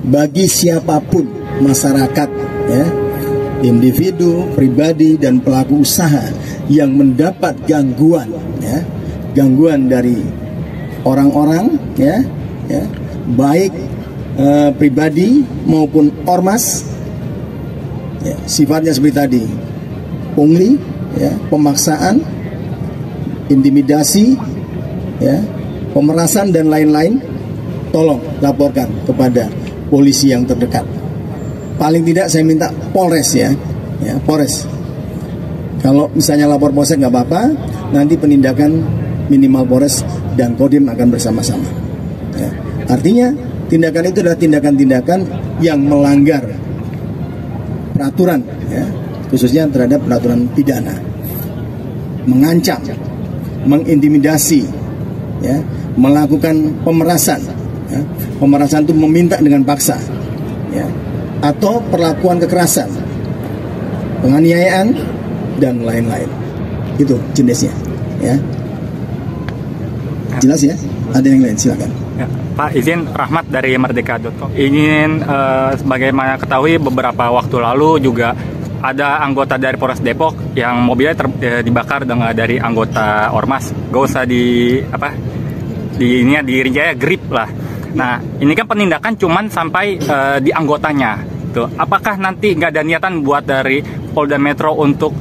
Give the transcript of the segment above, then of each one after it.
bagi siapapun masyarakat, ya, individu, pribadi dan pelaku usaha yang mendapat gangguan, ya, gangguan dari orang-orang, ya, baik pribadi maupun ormas, ya, sifatnya seperti tadi, pungli, ya, pemaksaan, intimidasi, ya, pemerasan dan lain-lain, tolong laporkan kepada polisi yang terdekat. Paling tidak saya minta Polres, ya, Polres. Kalau misalnya lapor Polsek nggak apa-apa, nanti penindakan minimal Polres dan Kodim akan bersama-sama. Ya. Artinya tindakan itu adalah tindakan-tindakan yang melanggar peraturan, ya, khususnya terhadap peraturan pidana, mengancam, mengintimidasi, ya, melakukan pemerasan, ya. Pemerasan itu meminta dengan paksa, ya, atau perlakuan kekerasan, penganiayaan dan lain-lain. Itu jenisnya, ya. Jelas ya? Ada yang lain, silakan. Ya, Pak, izin Rahmat dari Merdeka.com. Ingin sebagaimana ketahui beberapa waktu lalu juga ada anggota dari Polres Depok yang mobilnya dibakar dari anggota Ormas. Gak usah dirinci ya, grip lah. Nah, ini kan penindakan cuman sampai di anggotanya. Tuh, apakah nanti nggak ada niatan buat dari Polda Metro untuk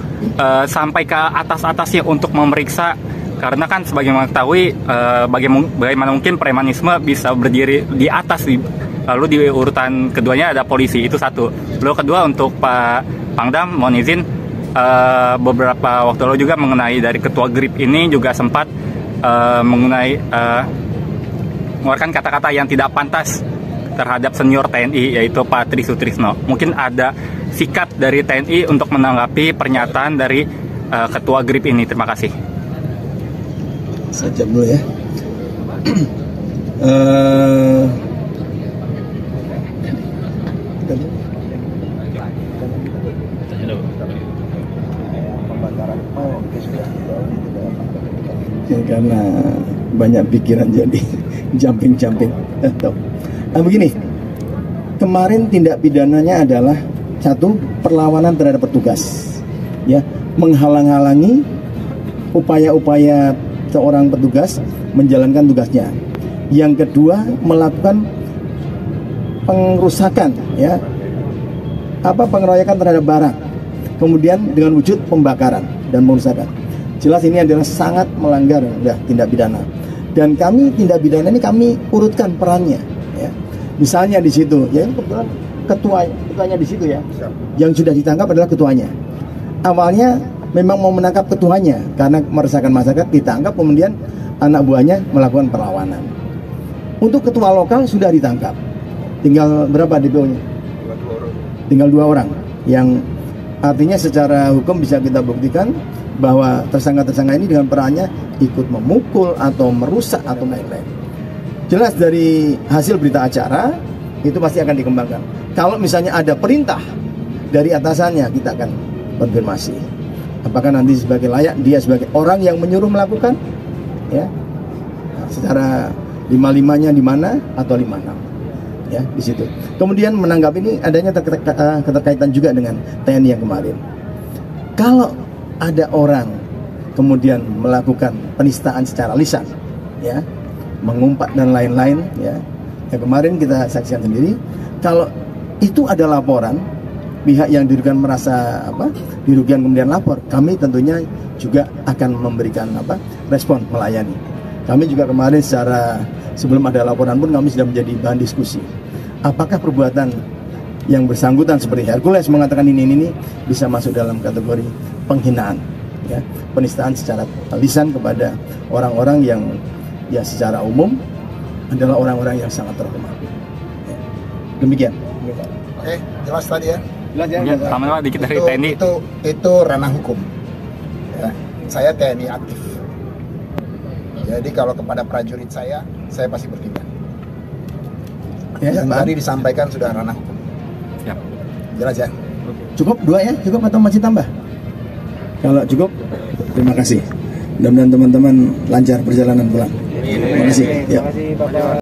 sampai ke atas-atasnya untuk memeriksa? Karena kan sebagaimana ketahui, bagaimana mungkin premanisme bisa berdiri di atas, lalu di urutan keduanya ada polisi, itu satu. Lalu kedua, untuk Pak Pangdam, mohon izin, beberapa waktu lalu juga mengenai dari ketua GRIP ini juga sempat mengeluarkan kata-kata yang tidak pantas terhadap senior TNI, yaitu Pak Tri Sutrisno. Mungkin ada sikap dari TNI untuk menanggapi pernyataan dari ketua GRIP ini. Terima kasih. Saya jawab dulu ya. Karena banyak pikiran jadi jumping. Begini, kemarin tindak pidananya adalah satu, perlawanan terhadap petugas, ya, menghalang-halangi upaya-upaya seorang petugas menjalankan tugasnya. Yang kedua, melakukan pengrusakan, ya, pengeroyokan terhadap barang, kemudian dengan wujud pembakaran dan pengrusakan. Jelas ini adalah sangat melanggar, ya, tindak pidana. Dan kami tindak pidana ini kami urutkan perannya, ya. Misalnya di situ, ya, kebetulan ketuanya di situ, ya. Yang sudah ditangkap adalah ketuanya. Awalnya memang mau menangkap ketuanya karena meresahkan masyarakat, ditangkap, kemudian anak buahnya melakukan perlawanan. Untuk ketua lokal sudah ditangkap. Tinggal berapa DPO-nya? Tinggal 2 orang. Yang artinya secara hukum bisa kita buktikan bahwa tersangka-tersangka ini dengan perannya ikut memukul atau merusak atau lain-lain. Jelas dari hasil berita acara itu pasti akan dikembangkan. Kalau misalnya ada perintah dari atasannya, kita akan konfirmasi. Apakah nanti sebagai layak dia sebagai orang yang menyuruh melakukan, ya, secara 55-nya di mana atau 56, ya, di situ. Kemudian menanggapi ini adanya keterkaitan juga dengan TNI yang kemarin. Kalau ada orang kemudian melakukan penistaan secara lisan, ya, mengumpat dan lain-lain, ya, yang kemarin kita saksikan sendiri. Kalau itu ada laporan, pihak yang dirugikan merasa dirugikan kemudian lapor, kami tentunya juga akan memberikan respon, melayani. Kami juga kemarin sebelum ada laporan pun kami sudah menjadi bahan diskusi. Apakah perbuatan yang bersangkutan seperti Hercules mengatakan ini bisa masuk dalam kategori penghinaan, ya, penistaan secara lisan kepada orang-orang yang, ya, secara umum adalah orang-orang yang sangat terhormat. Ya. Demikian. Oke, jelas tadi ya. Sama dikit dari TNI. Itu ranah hukum. Ya, saya TNI aktif. Jadi kalau kepada prajurit saya pasti bertindak. Ya, yang tadi disampaikan sudah ranah hukum. Ya. Jelas ya. Cukup 2 ya? Cukup atau masih tambah? Kalau cukup, terima kasih. Mudah-mudahan teman-teman lancar perjalanan pulang. Terima kasih. Ya.